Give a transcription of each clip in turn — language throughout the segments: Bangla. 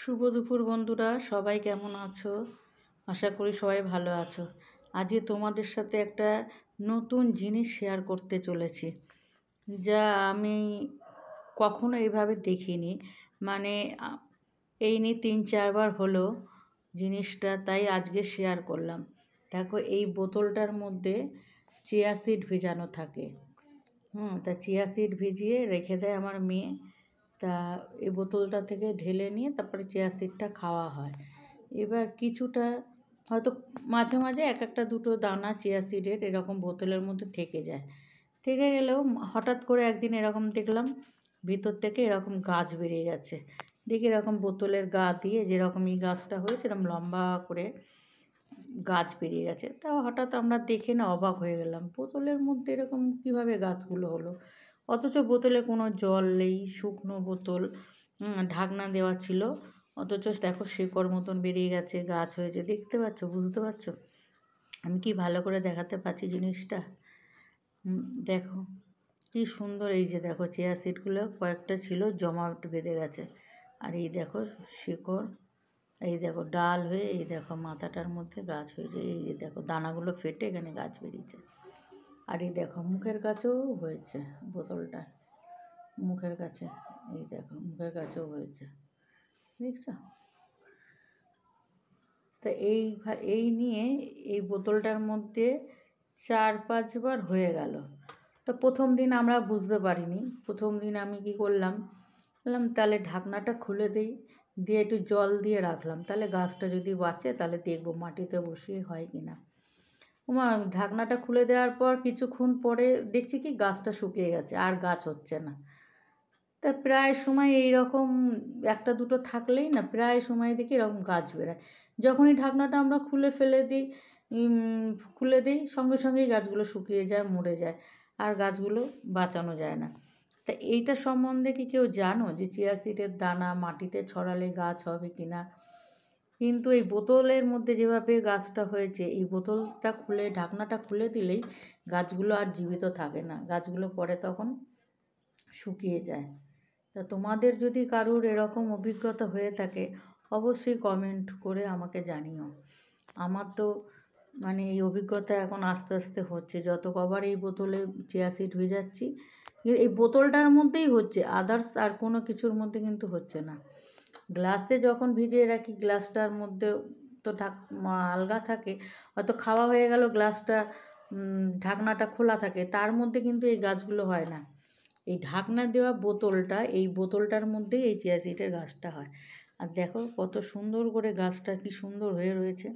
শুভ দুপুর বন্ধুরা, সবাই কেমন আছো? আশা করি সবাই ভালো আছো। আজকে তোমাদের সাথে একটা নতুন জিনিস শেয়ার করতে চলেছি, যা আমি কখনো এইভাবে দেখিনি। মানে এই নিয়ে 3-4 বার হলো জিনিসটা, তাই আজকে শেয়ার করলাম। দেখো, এই বোতলটার মধ্যে চিয়া সিড ভেজানো থাকে। তা চিয়া সিড ভিজিয়ে রেখে দেয় আমার মেয়ে। তা এই বোতলটা থেকে ঢেলে নিয়ে তারপরে চিয়া সিডটা খাওয়া হয়। এবার কিছুটা হয়তো মাঝে মাঝে একটা দুটো দানা চিয়া সিডের এরকম বোতলের মধ্যে থেকে যায়। থেকে গেলেও হঠাৎ করে একদিন এরকম দেখলাম ভিতর থেকে এরকম গাছ বেরিয়ে গেছে। দেখি এরকম বোতলের গা দিয়ে যেরকম এই গাছটা হয়েছে এরকম লম্বা করে গাছ বেরিয়ে গেছে। তাও হঠাৎ আমরা দেখে না অবাক হয়ে গেলাম, বোতলের মধ্যে এরকম কীভাবে গাছগুলো হলো। অথচ বোতলে কোনো জল নেই, শুকনো বোতল, ঢাকনা দেওয়া ছিল। অথচ দেখো শিকড় মতন বেরিয়ে গেছে, গাছ হয়েছে। দেখতে পাচ্ছ, বুঝতে পারছো আমি কি ভালো করে দেখাতে পারছি জিনিসটা? দেখো কি সুন্দর। এই যে দেখো চিয়া সিডগুলো কয়েকটা ছিল জমাট বেঁধে গেছে। আর এই দেখো শিকড়, এই দেখো ডাল হয়ে, এই দেখো মাথাটার মধ্যে গাছ হয়েছে। এই যে দেখো দানাগুলো ফেটে এখানে গাছ বেরিয়েছে। আর এই দেখো মুখের কাছেও হয়েছে, বোতলটা মুখের কাছে, এই দেখো মুখের কাছেও হয়েছে, দেখছো? তো এই নিয়ে এই বোতলটার মধ্যে 4-5 বার হয়ে গেল। তো প্রথম দিন আমরা বুঝতে পারিনি। প্রথম দিন আমি কি করলাম, বললাম তাহলে ঢাকনাটা খুলে দিই, দিয়ে একটু জল দিয়ে রাখলাম, তাহলে গাছটা যদি বাঁচে তাহলে দেখবো মাটিতে বসিয়ে হয় কি না। ঢাকনাটা খুলে দেওয়ার পর কিছুক্ষণ পরে দেখছি কি গাছটা শুকিয়ে গেছে, আর গাছ হচ্ছে না। তা প্রায় সময় এই রকম একটা দুটো থাকলেই না প্রায় সময় দেখি এরকম গাছ বেরায়। যখনই ঢাকনাটা আমরা খুলে দিই সঙ্গে সঙ্গেই গাছগুলো শুকিয়ে যায়, মরে যায়, আর গাছগুলো বাঁচানো যায় না। তা এইটা সম্বন্ধে কি কেউ জানো যে চিয়া সিডের দানা মাটিতে ছড়ালে গাছ হবে কি না? কিন্তু এই বোতলের মধ্যে যেভাবে গাছটা হয়েছে, এই বোতলটা খুলে ঢাকনাটা খুলে দিলেই গাছগুলো আর জীবিত থাকে না, গাছগুলো পরে তখন শুকিয়ে যায়। তা তোমাদের যদি কারুর এরকম অভিজ্ঞতা হয়ে থাকে অবশ্যই কমেন্ট করে আমাকে জানিও। আমার তো এই অভিজ্ঞতা এখন আস্তে আস্তে হচ্ছে, যত কবার এই বোতলে চিয়া সিড ভেজাচ্ছি এই বোতলটার মধ্যেই হচ্ছে, আদার্স আর কোনো কিছুর মধ্যে কিন্তু হচ্ছে না। গ্লাসে যখন ভিজিয়ে রাখি গ্লাসটার মধ্যে তো আলগা থাকে, হয়তো খাওয়া হয়ে গেল গ্লাসটা, ঢাকনাটা খোলা থাকে, তার মধ্যে কিন্তু এই গাছগুলো হয় না। এই ঢাকনা দেওয়া বোতলটা, এই বোতলটার মধ্যেই এই চিয়া সিডের গাছটা হয়। আর দেখো কত সুন্দর করে গাছটা কি সুন্দর হয়ে রয়েছে,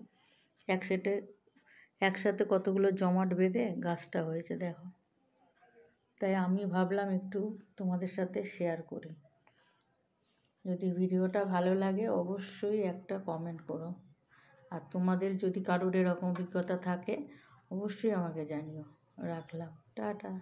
একসাথে কতগুলো জমাট বেঁধে গাছটা হয়েছে দেখো। তাই আমি ভাবলাম একটু তোমাদের সাথে শেয়ার করি। যদি ভিডিওটা ভালো লাগে অবশ্যই একটা কমেন্ট করো। আর তোমাদের যদি কারোর এরকম অভিজ্ঞতা থাকে অবশ্যই আমাকে জানিও। রাখলাম, টাটা।